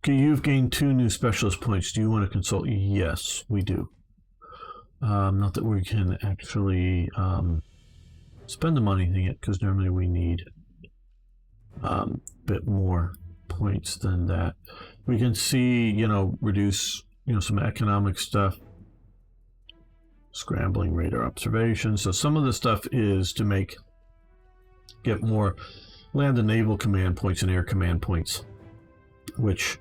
Okay, you've gained 2 new specialist points. Do you want to consult? Yes, we do. Not that we can actually spend them on anything yet, because normally we need a bit more points than that. We can see, reduce, some economic stuff, scrambling radar observations. So some of the stuff is to get more land and naval command points and air command points, which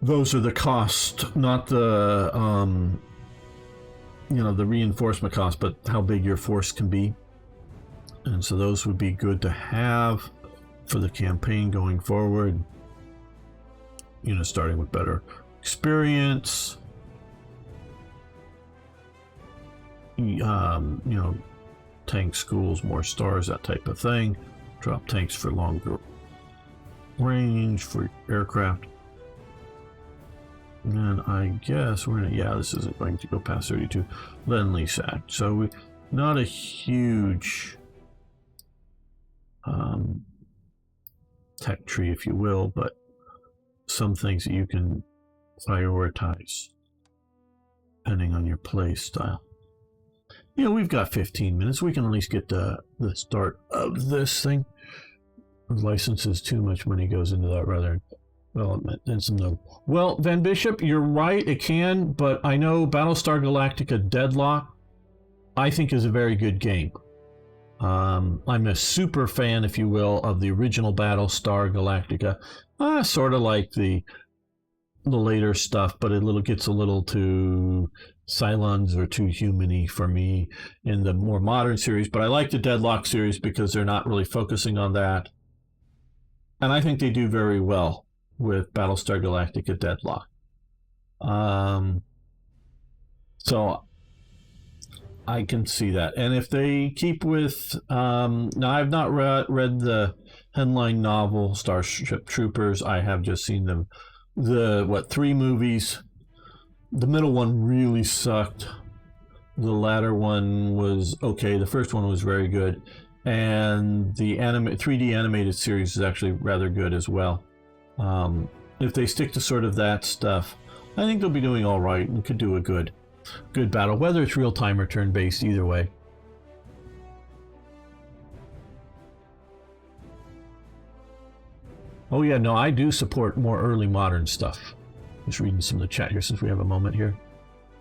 those are the cost, not the the reinforcement cost, but how big your force can be. And so those would be good to have for the campaign going forward, starting with better experience, tank schools, more stars, that type of thing, drop tanks for longer range for aircraft. And I guess we're gonna, this isn't going to go past 32. Lend-Lease Act. So not a huge tech tree, if you will, but some things that you can prioritize depending on your play style. We've got 15 minutes. We can at least get the start of this thing. Licenses, too much money goes into that rather than development. And some no. Well, Van Bishop, you're right, it can, but I know Battlestar Galactica Deadlock, I think, is a very good game. I'm a super fan, if you will, of the original Battlestar Galactica. Sort of like the later stuff, but it gets a little too Cylons or too human-y for me in the more modern series. But I like the Deadlock series because they're not really focusing on that. And I think they do very well with Battlestar Galactica Deadlock. So I can see that. And if they keep with... now, I've not read the headline novel, Starship Troopers. I have just seen them. 3 movies. The middle one really sucked. The latter one was okay. The first one was very good. And the 3D animated series is actually rather good as well. If they stick to sort of that stuff, I think they'll be doing all right and could do a good battle, whether it's real-time or turn-based, either way. Oh yeah, no, I do support more early modern stuff. Just reading some of the chat here since we have a moment here.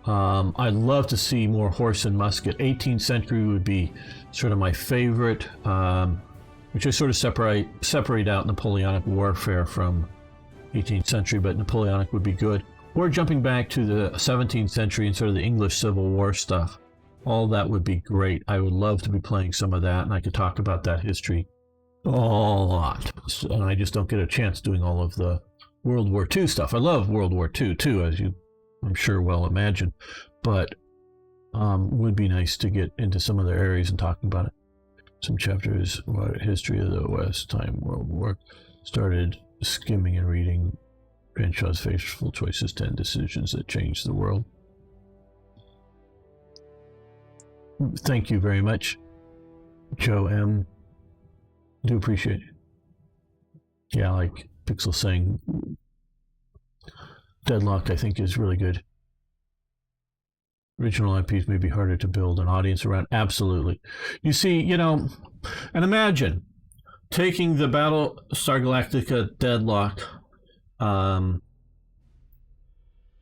I'd love to see more horse and musket. 18th century would be sort of my favorite, which I sort of separate out Napoleonic warfare from 18th century, but Napoleonic would be good. Or jumping back to the 17th century and sort of the English Civil War stuff. All that would be great. I would love to be playing some of that, and I could talk about that history a lot. And I just don't get a chance doing all of the World War II stuff. I love World War II too, as you, I'm sure, well imagine. But would be nice to get into some other areas and talking about it. Some chapters about history of the West, time World War. Started skimming and reading Grenshaw's Fateful Choices, 10 Decisions That Changed the World. Thank you very much, Joe M. Do appreciate it. Yeah, like Pixel saying, Deadlock, I think, is really good. Original IPs may be harder to build an audience around. Absolutely. You see, and imagine taking the Battlestar Galactica Deadlock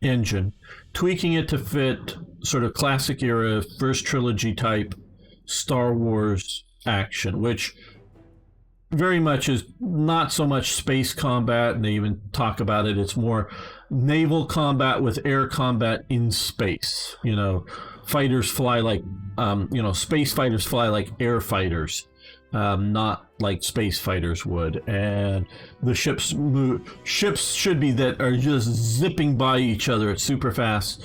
engine, tweaking it to fit sort of classic era, first trilogy type Star Wars action, which very much is not so much space combat, and they even talk about it. It's more naval combat with air combat in space. Fighters fly like, space fighters fly like air fighters, not like space fighters would. And the ships should be that are just zipping by each other at super fast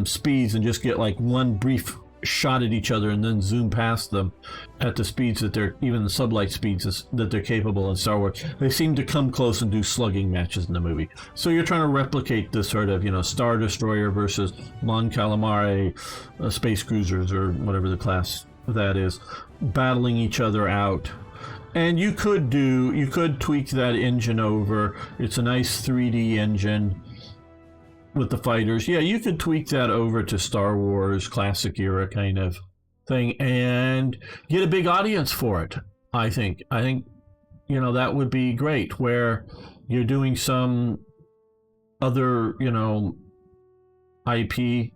speeds and just get like one brief shot at each other and then zoom past them at the speeds that they're, even the sublight speeds that they're capable in Star Wars. They seem to come close and do slugging matches in the movie. So you're trying to replicate this sort of, Star Destroyer versus Mon Calamari space cruisers or whatever the class that is, battling each other out And you could tweak that engine over. It's a nice 3D engine with the fighters. Yeah, you could tweak that over to Star Wars classic era kind of thing and get a big audience for it. I think that would be great, where you're doing some other IP,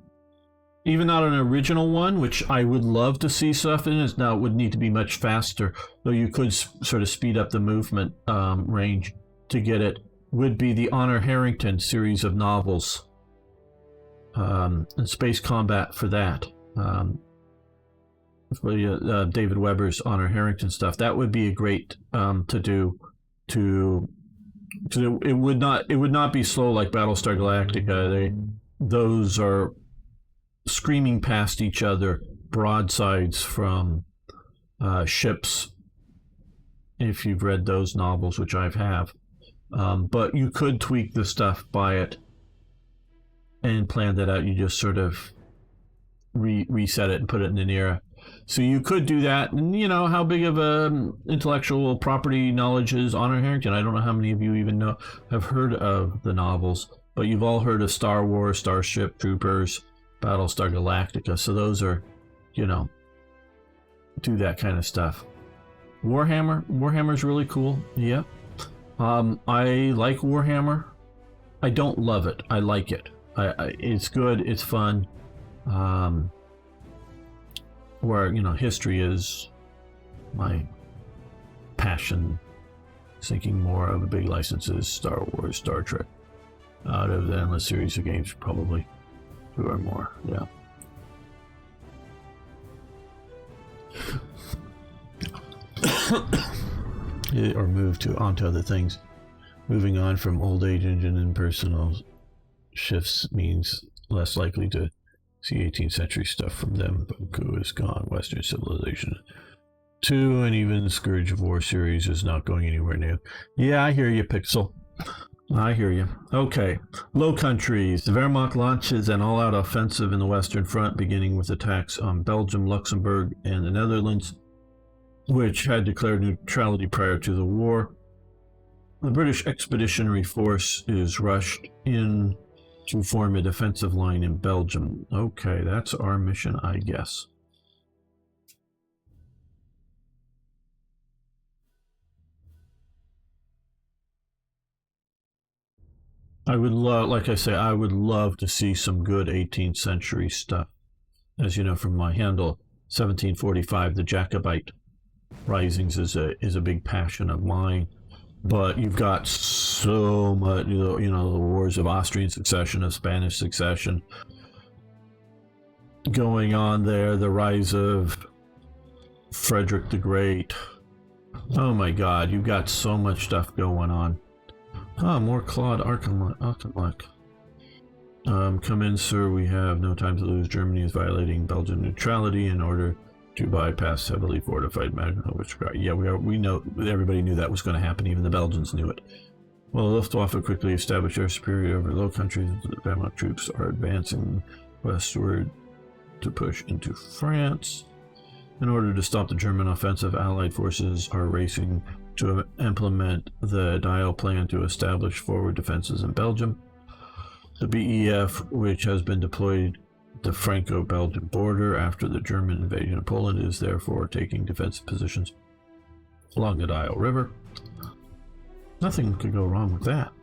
even not an original one, which I would love to see stuff in. It now would need to be much faster, though you could sort of speed up the movement range to get it. Would be the Honor Harrington series of novels, and space combat for that. For David Weber's Honor Harrington stuff, that would be a great to do. It would not be slow like Battlestar Galactica. Those are screaming past each other, broadsides from ships. If you've read those novels, which I have, but you could tweak the stuff by it and plan that out. You just sort of reset it and put it in an era. So you could do that. And how big of a intellectual property knowledge is Honor Harrington? I don't know how many of you even have heard of the novels, but you've all heard of Star Wars, Starship Troopers, Battlestar Galactica. So those are, do that kind of stuff. Warhammer's really cool. Yeah. I like Warhammer. I don't love it. I like it. It's good. It's fun. Where history is my passion. Thinking more of the big licenses, Star Wars, Star Trek, out of the endless series of games, probably 2 or more. Yeah. Or move onto other things. Moving on from old age engine and personal shifts means less likely to see 18th century stuff from them. Boku is gone. Western civilization 2 and even the Scourge of War series is not going anywhere new. Yeah, I hear you, Pixel. I hear you. Okay. Low Countries. The Wehrmacht launches an all-out offensive in the Western Front, beginning with attacks on Belgium, Luxembourg, and the Netherlands, which had declared neutrality prior to the war. The British Expeditionary Force is rushed in to form a defensive line in Belgium. Okay, that's our mission, I guess. I would love, like I say, I would love to see some good 18th century stuff. As you know from my handle, 1745, the Jacobite Risings is a big passion of mine. But you've got so much, the wars of Austrian succession, of Spanish succession going on there, the rise of Frederick the Great. Oh my God, you've got so much stuff going on. More Claude Auchinleck. Come in, sir, we have no time to lose. Germany is violating Belgian neutrality in order to bypass heavily fortified Magdeburg. Yeah, we know, everybody knew that was going to happen. Even the Belgians knew it. Well, the Luftwaffe quickly established their superiority over Low Countries. The Wehrmacht troops are advancing westward to push into France. In order to stop the German offensive, Allied forces are racing to implement the Dial plan to establish forward defenses in Belgium. The BEF, which has been deployed the Franco-Belgian border after the German invasion of Poland, is therefore taking defensive positions along the Dial River. Nothing could go wrong with that.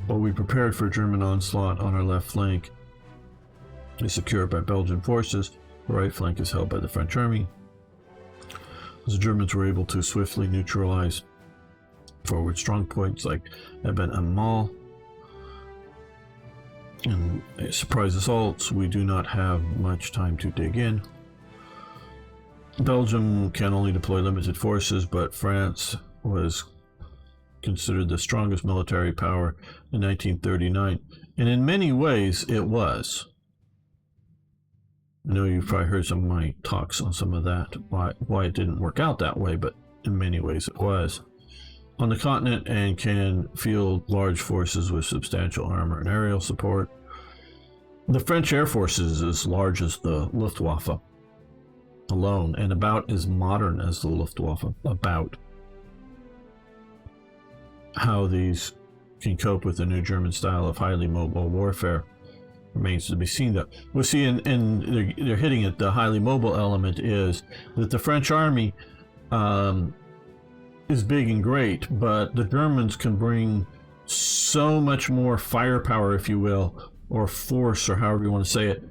While we prepared for a German onslaught on our left flank is secured by Belgian forces, the right flank is held by the French army. The Germans were able to swiftly neutralize forward strong points like Eben and Mal. In surprise assaults, we do not have much time to dig in. Belgium can only deploy limited forces, but France was considered the strongest military power in 1939, and in many ways it was. I know you've probably heard some of my talks on some of that, why it didn't work out that way, but in many ways it was. On the continent, and can field large forces with substantial armor and aerial support. The French Air Force is as large as the Luftwaffe. alone, and about as modern as the Luftwaffe. About how these can cope with the new German style of highly mobile warfare remains to be seen, though. We'll see, and they're hitting it. The highly mobile element is that the French army is big and great, but the Germans can bring so much more firepower, if you will, or force, or however you want to say it,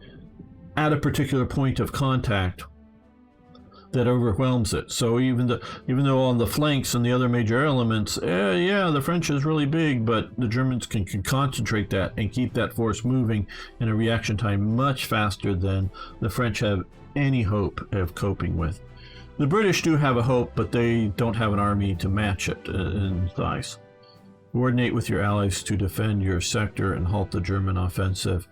at a particular point of contact that overwhelms it. So even though on the flanks and the other major elements, yeah, the French is really big, but the Germans can concentrate that and keep that force moving in a reaction time much faster than the French have any hope of coping with. The British do have a hope, but they don't have an army to match it in size. Coordinate with your allies to defend your sector and halt the German offensive.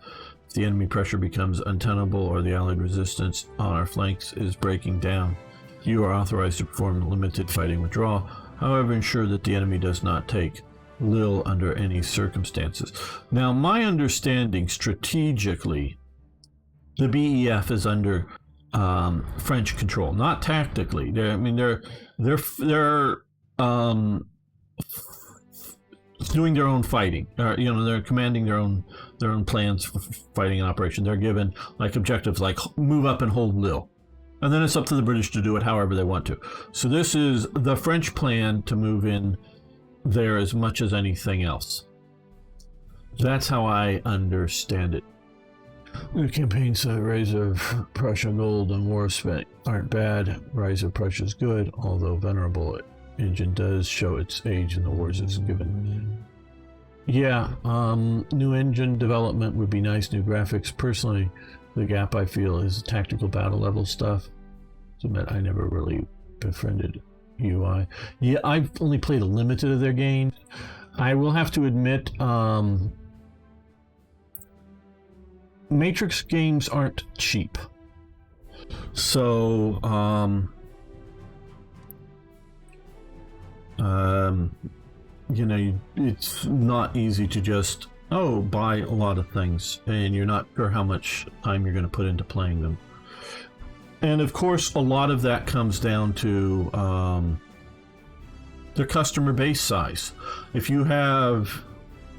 If the enemy pressure becomes untenable or the Allied resistance on our flanks is breaking down, you are authorized to perform limited fighting withdrawal. However, ensure that the enemy does not take Lille under any circumstances. Now, my understanding strategically, the BEF is under French control, not tactically. They're doing their own fighting. They're commanding their own plans for fighting an operation. They're given like objectives like move up and hold Lille, and then it's up to the British to do it however they want to. So this is the French plan to move in there as much as anything else. That's how I understand it. The campaigns Rise of Prussia Gold and War Spent aren't bad. Rise of Prussia is good, although venerable. Engine does show its age in the wars it's given. Yeah, new engine development would be nice, new graphics. Personally, the gap I feel is tactical battle level stuff. To admit, I never really befriended UI. Yeah, I've only played a limited of their games. I will have to admit, Matrix games aren't cheap. So, it's not easy to just, buy a lot of things, and you're not sure how much time you're going to put into playing them. And of course, a lot of that comes down to their customer base size. If you have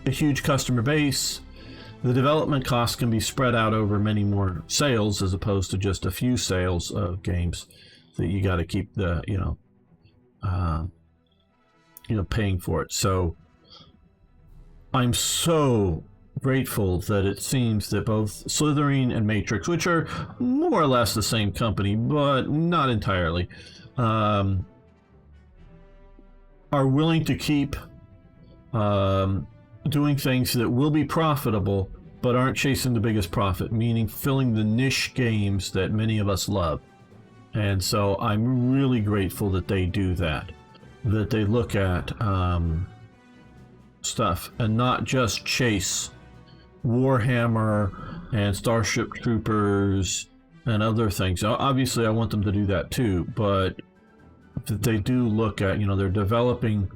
a huge customer base, the development costs can be spread out over many more sales as opposed to just a few sales of games that you got to keep paying for it. So I'm so grateful that it seems that both Slitherine and Matrix, which are more or less the same company, but not entirely, are willing to keep doing things that will be profitable, but aren't chasing the biggest profit, meaning filling the niche games that many of us love. And so I'm really grateful that they do that they look at stuff and not just chase Warhammer and Starship Troopers and other things. Obviously, I want them to do that too, but that they do look at, they're developing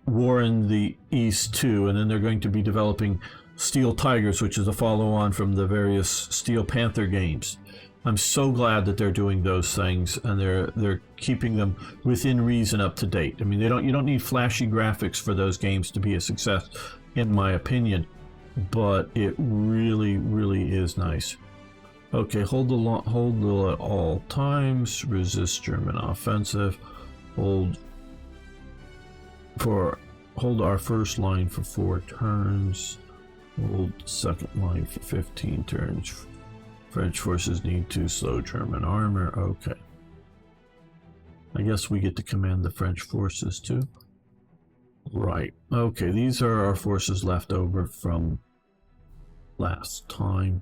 War in the East too, and then they're going to be developing Steel Tigers, which is a follow-on from the various Steel Panther games. I'm so glad that they're doing those things, and they're keeping them within reason up to date. I mean, you don't need flashy graphics for those games to be a success, in my opinion, but it really, really is nice. Okay, hold the at all times. Resist German offensive. Hold our first line for 4 turns. Hold second line for 15 turns. French forces need to slow German armor. Okay. I guess we get to command the French forces too. Right. Okay, these are our forces left over from last time.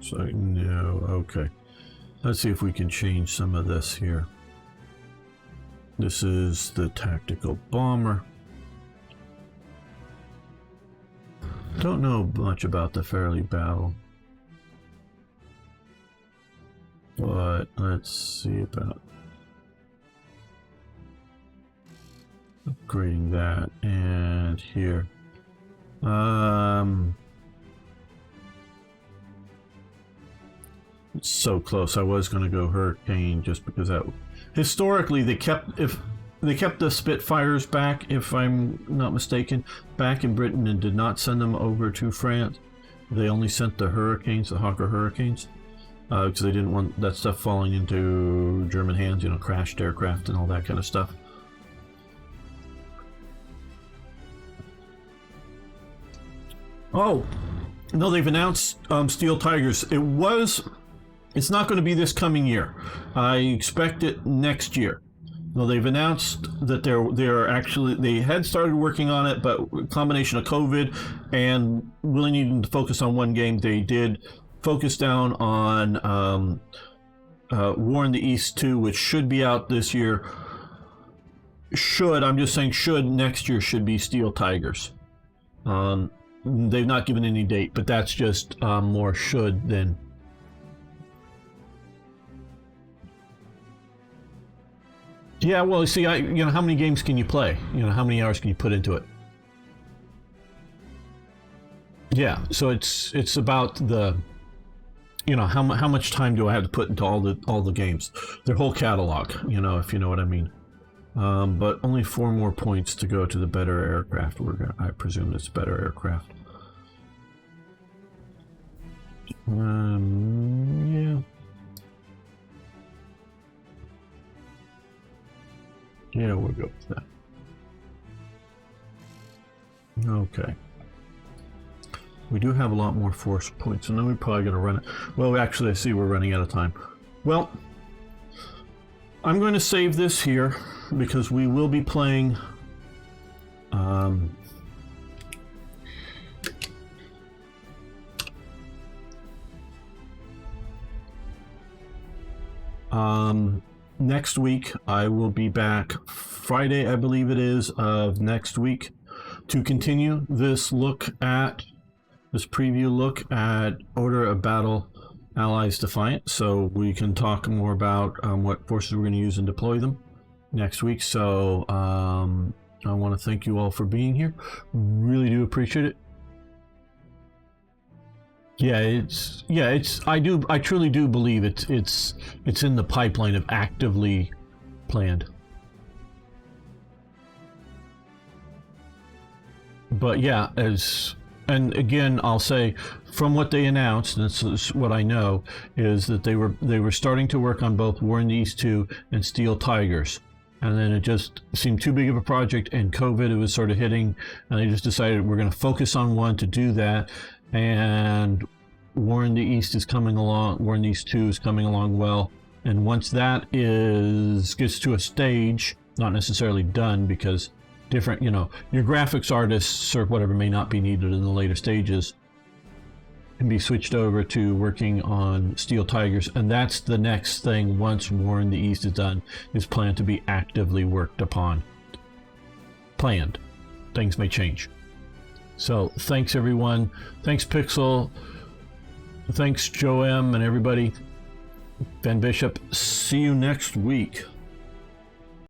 So, no, okay. Let's see if we can change some of this here. This is the tactical bomber. Don't know much about the Fairleigh battle, but let's see about upgrading that. And here, it's so close. I was going to go Hurricane just because that historically they kept the Spitfires back, if I'm not mistaken, back in Britain, and did not send them over to France. They only sent the Hurricanes, the Hawker Hurricanes, because they didn't want that stuff falling into German hands, you know, crashed aircraft and all that kind of stuff. Oh, no, they've announced Steel Tigers. It's not going to be this coming year. I expect it next year. Well, they've announced that they had started working on it, but a combination of COVID and really needing to focus on one game, they did focus down on War in the East 2, which should be out this year. I'm just saying next year should be Steel Tigers. They've not given any date, but that's just more should than... Yeah, well, see, how many games can you play? How many hours can you put into it? Yeah, so it's about the, how much time do I have to put into all the games, their whole catalog, if you know what I mean. But only 4 more points to go to the better aircraft. I presume it's better aircraft. Yeah. Yeah, we'll go with that. Okay. We do have a lot more force points, and then we're probably going to run it. Well, actually, I see we're running out of time. Well, I'm going to save this here because we will be playing next week. I will be back Friday, I believe it is, of next week to continue this preview look at Order of Battle Allies Defiant, so we can talk more about what forces we're going to use and deploy them next week. So I want to thank you all for being here. Really do appreciate it. I truly do believe it's in the pipeline of actively planned. But yeah, and again, I'll say from what they announced, and this is what I know, is that they were starting to work on both War in the East 2 and Steel Tigers. And then it just seemed too big of a project, and COVID, it was sort of hitting, and they just decided we're going to focus on one to do that. And War in the East is coming along, War in the East 2 is coming along well. And once that gets to a stage, not necessarily done, because different, your graphics artists or whatever may not be needed in the later stages, can be switched over to working on Steel Tigers. And that's the next thing once War in the East is done, is planned to be actively worked upon. Planned. Things may change. So thanks everyone. Thanks Pixel. Thanks Joe M and everybody. Ben Bishop. See you next week.